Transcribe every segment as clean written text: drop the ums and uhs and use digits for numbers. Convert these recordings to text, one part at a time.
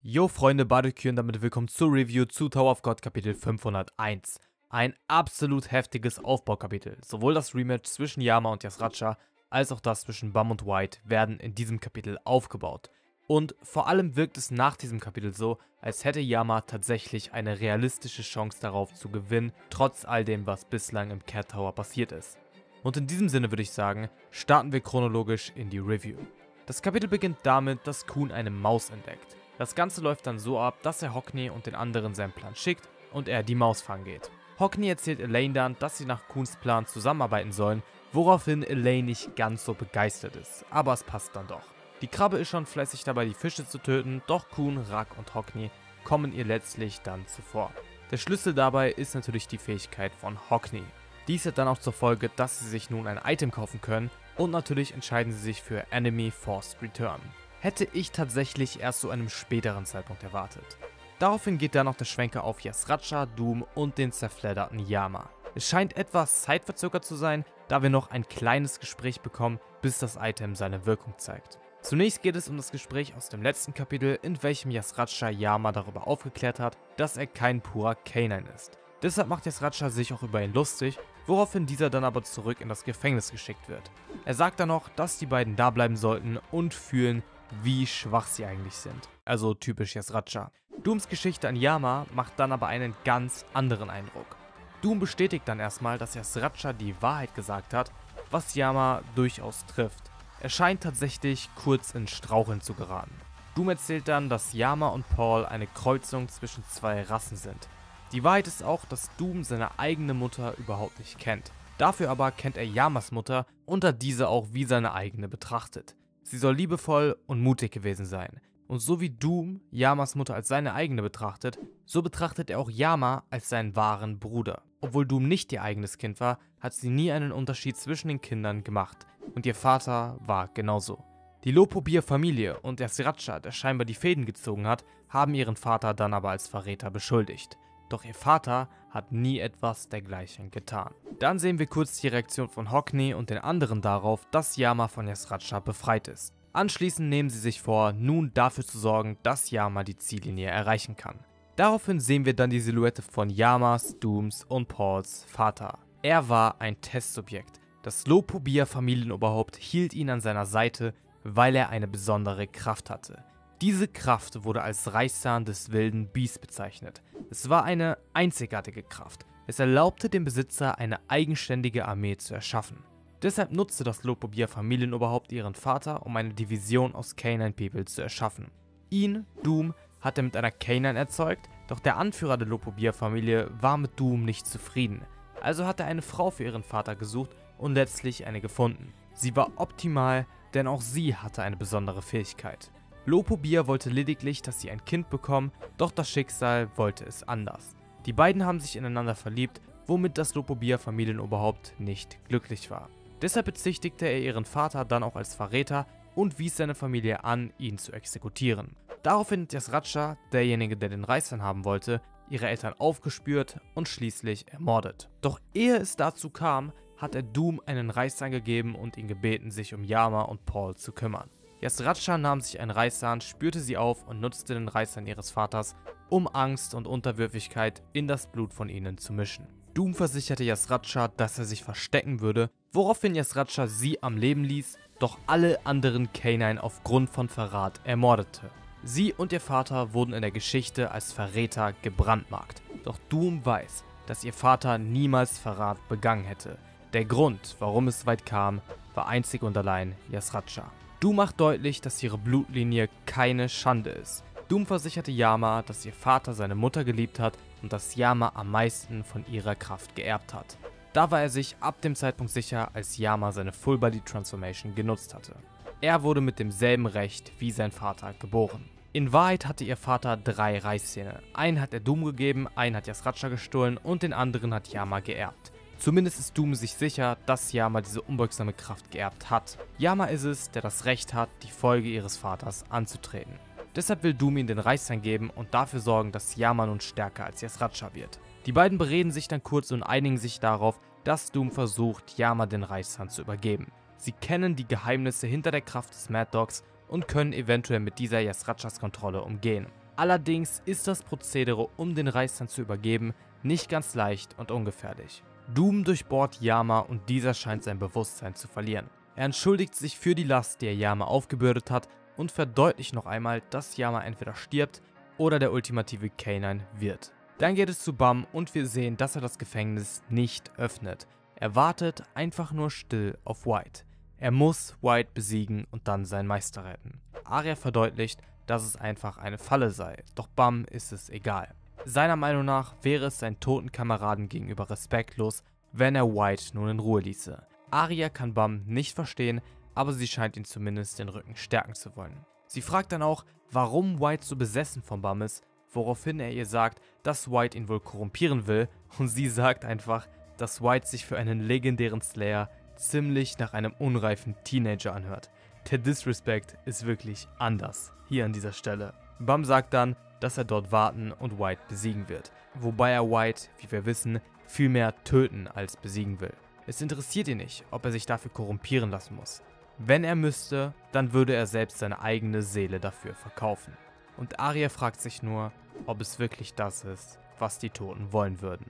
Yo Freunde, Barbecue und damit willkommen zur Review zu Tower of God Kapitel 501. Ein absolut heftiges Aufbaukapitel. Sowohl das Rematch zwischen Yama und Yasracha, als auch das zwischen Bum und White werden in diesem Kapitel aufgebaut. Und vor allem wirkt es nach diesem Kapitel so, als hätte Yama tatsächlich eine realistische Chance darauf zu gewinnen, trotz all dem, was bislang im Cat Tower passiert ist. Und in diesem Sinne würde ich sagen, starten wir chronologisch in die Review. Das Kapitel beginnt damit, dass Khun eine Maus entdeckt. Das Ganze läuft dann so ab, dass er Hockney und den anderen seinen Plan schickt und er die Maus fangen geht. Hockney erzählt Elaine dann, dass sie nach Khuns Plan zusammenarbeiten sollen, woraufhin Elaine nicht ganz so begeistert ist, aber es passt dann doch. Die Krabbe ist schon fleißig dabei, die Fische zu töten, doch Khun, Rak und Hockney kommen ihr letztlich dann zuvor. Der Schlüssel dabei ist natürlich die Fähigkeit von Hockney. Dies hat dann auch zur Folge, dass sie sich nun ein Item kaufen können und natürlich entscheiden sie sich für Enemy Forced Return. Hätte ich tatsächlich erst zu einem späteren Zeitpunkt erwartet. Daraufhin geht dann noch der Schwenker auf Yasracha, Doom und den zerfledderten Yama. Es scheint etwas zeitverzögert zu sein, da wir noch ein kleines Gespräch bekommen, bis das Item seine Wirkung zeigt. Zunächst geht es um das Gespräch aus dem letzten Kapitel, in welchem Yasracha Yama darüber aufgeklärt hat, dass er kein purer K9 ist. Deshalb macht Yasracha sich auch über ihn lustig, woraufhin dieser dann aber zurück in das Gefängnis geschickt wird. Er sagt dann noch, dass die beiden da bleiben sollten und fühlen, wie schwach sie eigentlich sind. Also typisch Yasracha. Dooms Geschichte an Yama macht dann aber einen ganz anderen Eindruck. Doom bestätigt dann erstmal, dass Yasracha die Wahrheit gesagt hat, was Yama durchaus trifft. Er scheint tatsächlich kurz ins Straucheln zu geraten. Doom erzählt dann, dass Yama und Paul eine Kreuzung zwischen zwei Rassen sind. Die Wahrheit ist auch, dass Doom seine eigene Mutter überhaupt nicht kennt. Dafür aber kennt er Yamas Mutter und hat diese auch wie seine eigene betrachtet. Sie soll liebevoll und mutig gewesen sein. Und so wie Doom Yamas Mutter als seine eigene betrachtet, so betrachtet er auch Yama als seinen wahren Bruder. Obwohl Doom nicht ihr eigenes Kind war, hat sie nie einen Unterschied zwischen den Kindern gemacht. Und ihr Vater war genauso. Die Lopobir-Familie und der Yasracha, der scheinbar die Fäden gezogen hat, haben ihren Vater dann aber als Verräter beschuldigt. Doch ihr Vater hat nie etwas dergleichen getan. Dann sehen wir kurz die Reaktion von Hockney und den anderen darauf, dass Yama von Yasracha befreit ist. Anschließend nehmen sie sich vor, nun dafür zu sorgen, dass Yama die Ziellinie erreichen kann. Daraufhin sehen wir dann die Silhouette von Yamas, Dooms und Pauls Vater. Er war ein Testsubjekt. Das Lopobir-Familienoberhaupt hielt ihn an seiner Seite, weil er eine besondere Kraft hatte. Diese Kraft wurde als Reichszahn des wilden Biest bezeichnet. Es war eine einzigartige Kraft. Es erlaubte dem Besitzer, eine eigenständige Armee zu erschaffen. Deshalb nutzte das Lopobir-Familienoberhaupt ihren Vater, um eine Division aus K9 People zu erschaffen. Ihn, Doom, hat er mit einer K9 erzeugt, doch der Anführer der Lopobir-Familie war mit Doom nicht zufrieden. Also hat er eine Frau für ihren Vater gesucht und letztlich eine gefunden. Sie war optimal, denn auch sie hatte eine besondere Fähigkeit. Lopobir wollte lediglich, dass sie ein Kind bekommen, doch das Schicksal wollte es anders. Die beiden haben sich ineinander verliebt, womit das Lopobir-Familienoberhaupt nicht glücklich war. Deshalb bezichtigte er ihren Vater dann auch als Verräter und wies seine Familie an, ihn zu exekutieren. Daraufhin hat Yasracha, derjenige, der den Reißzahn haben wollte, ihre Eltern aufgespürt und schließlich ermordet. Doch ehe es dazu kam, hat er Doom einen Reißzahn gegeben und ihn gebeten, sich um Yama und Paul zu kümmern. Yasracha nahm sich einen Reißzahn, spürte sie auf und nutzte den Reißzahn ihres Vaters, um Angst und Unterwürfigkeit in das Blut von ihnen zu mischen. Doom versicherte Yasracha, dass er sich verstecken würde, woraufhin Yasracha sie am Leben ließ, doch alle anderen K9 aufgrund von Verrat ermordete. Sie und ihr Vater wurden in der Geschichte als Verräter gebrandmarkt. Doch Doom weiß, dass ihr Vater niemals Verrat begangen hätte. Der Grund, warum es weit kam, war einzig und allein Yasracha. Doom macht deutlich, dass ihre Blutlinie keine Schande ist. Doom versicherte Yama, dass ihr Vater seine Mutter geliebt hat und dass Yama am meisten von ihrer Kraft geerbt hat. Da war er sich ab dem Zeitpunkt sicher, als Yama seine Full Body Transformation genutzt hatte. Er wurde mit demselben Recht wie sein Vater geboren. In Wahrheit hatte ihr Vater 3 Reißzähne. Einen hat er Doom gegeben, einen hat Yasracha gestohlen und den anderen hat Yama geerbt. Zumindest ist Doom sich sicher, dass Yama diese unbeugsame Kraft geerbt hat. Yama ist es, der das Recht hat, die Folge ihres Vaters anzutreten. Deshalb will Doom ihm den Reißzahn geben und dafür sorgen, dass Yama nun stärker als Yasracha wird. Die beiden bereden sich dann kurz und einigen sich darauf, dass Doom versucht, Yama den Reißzahn zu übergeben. Sie kennen die Geheimnisse hinter der Kraft des Mad Dogs und können eventuell mit dieser Yasrachas Kontrolle umgehen. Allerdings ist das Prozedere, um den Reißzahn zu übergeben, nicht ganz leicht und ungefährlich. Doom durchbohrt Yama und dieser scheint sein Bewusstsein zu verlieren. Er entschuldigt sich für die Last, die er Yama aufgebürdet hat und verdeutlicht noch einmal, dass Yama entweder stirbt oder der ultimative K9 wird. Dann geht es zu Bam und wir sehen, dass er das Gefängnis nicht öffnet. Er wartet einfach nur still auf White. Er muss White besiegen und dann seinen Meister retten. Arya verdeutlicht, dass es einfach eine Falle sei, doch Bam ist es egal. Seiner Meinung nach wäre es seinen toten Kameraden gegenüber respektlos, wenn er White nun in Ruhe ließe. Arya kann Bam nicht verstehen, aber sie scheint ihn zumindest den Rücken stärken zu wollen. Sie fragt dann auch, warum White so besessen von Bam ist, woraufhin er ihr sagt, dass White ihn wohl korrumpieren will und sie sagt einfach, dass White sich für einen legendären Slayer ziemlich nach einem unreifen Teenager anhört. Der Disrespect ist wirklich anders hier an dieser Stelle. Bam sagt dann, dass er dort warten und White besiegen wird, wobei er White, wie wir wissen, viel mehr töten als besiegen will. Es interessiert ihn nicht, ob er sich dafür korrumpieren lassen muss. Wenn er müsste, dann würde er selbst seine eigene Seele dafür verkaufen. Und Arya fragt sich nur, ob es wirklich das ist, was die Toten wollen würden.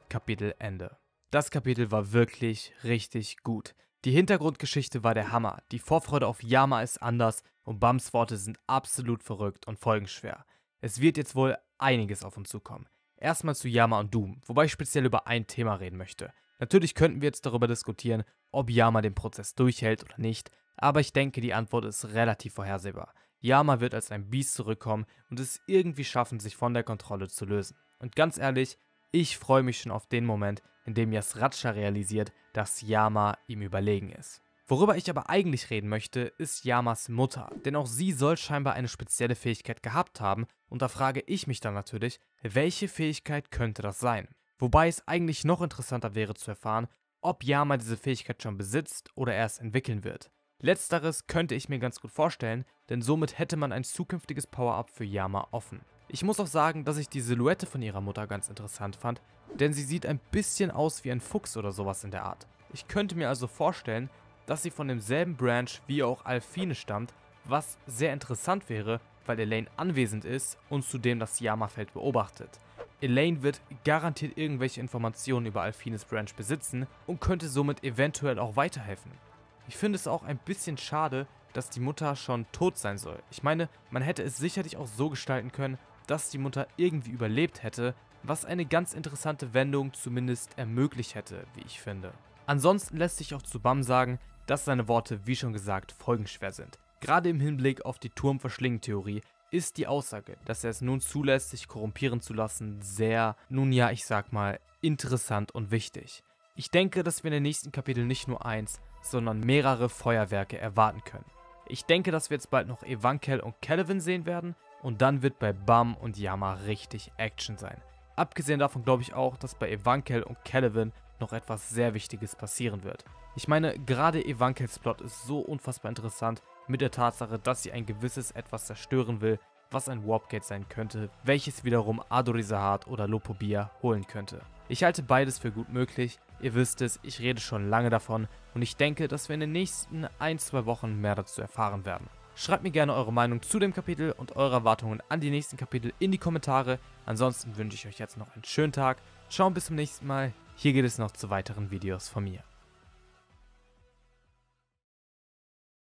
Kapitel Ende. Das Kapitel war wirklich richtig gut. Die Hintergrundgeschichte war der Hammer, die Vorfreude auf Yama ist anders und Bams Worte sind absolut verrückt und folgenschwer. Es wird jetzt wohl einiges auf uns zukommen. Erstmal zu Yama und Doom, wobei ich speziell über ein Thema reden möchte. Natürlich könnten wir jetzt darüber diskutieren, ob Yama den Prozess durchhält oder nicht, aber ich denke, die Antwort ist relativ vorhersehbar. Yama wird als ein Biest zurückkommen und es irgendwie schaffen, sich von der Kontrolle zu lösen. Und ganz ehrlich, ich freue mich schon auf den Moment, in dem Yasracha realisiert, dass Yama ihm überlegen ist. Worüber ich aber eigentlich reden möchte, ist Yamas Mutter, denn auch sie soll scheinbar eine spezielle Fähigkeit gehabt haben und da frage ich mich dann natürlich, welche Fähigkeit könnte das sein? Wobei es eigentlich noch interessanter wäre zu erfahren, ob Yama diese Fähigkeit schon besitzt oder erst entwickeln wird. Letzteres könnte ich mir ganz gut vorstellen, denn somit hätte man ein zukünftiges Power-Up für Yama offen. Ich muss auch sagen, dass ich die Silhouette von ihrer Mutter ganz interessant fand, denn sie sieht ein bisschen aus wie ein Fuchs oder sowas in der Art. Ich könnte mir also vorstellen, dass sie von demselben Branch wie auch Alphine stammt, was sehr interessant wäre, weil Elaine anwesend ist und zudem das Yama-Feld beobachtet. Elaine wird garantiert irgendwelche Informationen über Alphines Branch besitzen und könnte somit eventuell auch weiterhelfen. Ich finde es auch ein bisschen schade, dass die Mutter schon tot sein soll. Ich meine, man hätte es sicherlich auch so gestalten können, dass die Mutter irgendwie überlebt hätte, was eine ganz interessante Wendung zumindest ermöglicht hätte, wie ich finde. Ansonsten lässt sich auch zu Bam sagen, dass seine Worte, wie schon gesagt, folgenschwer sind. Gerade im Hinblick auf die Turm-Verschlingen-Theorie ist die Aussage, dass er es nun zulässt, sich korrumpieren zu lassen, sehr, nun ja, ich sag mal, interessant und wichtig. Ich denke, dass wir in den nächsten Kapiteln nicht nur eins, sondern mehrere Feuerwerke erwarten können. Ich denke, dass wir jetzt bald noch Evankhell und Celavan sehen werden und dann wird bei Bam und Yama richtig Action sein. Abgesehen davon glaube ich auch, dass bei Evankhell und Celavan noch etwas sehr Wichtiges passieren wird. Ich meine, gerade Evankhells Plot ist so unfassbar interessant mit der Tatsache, dass sie ein gewisses Etwas zerstören will, was ein Warpgate sein könnte, welches wiederum Adorizahad oder Lopobia holen könnte. Ich halte beides für gut möglich, ihr wisst es, ich rede schon lange davon und ich denke, dass wir in den nächsten 1-2 Wochen mehr dazu erfahren werden. Schreibt mir gerne eure Meinung zu dem Kapitel und eure Erwartungen an die nächsten Kapitel in die Kommentare. Ansonsten wünsche ich euch jetzt noch einen schönen Tag. Ciao und bis zum nächsten Mal. Hier geht es noch zu weiteren Videos von mir.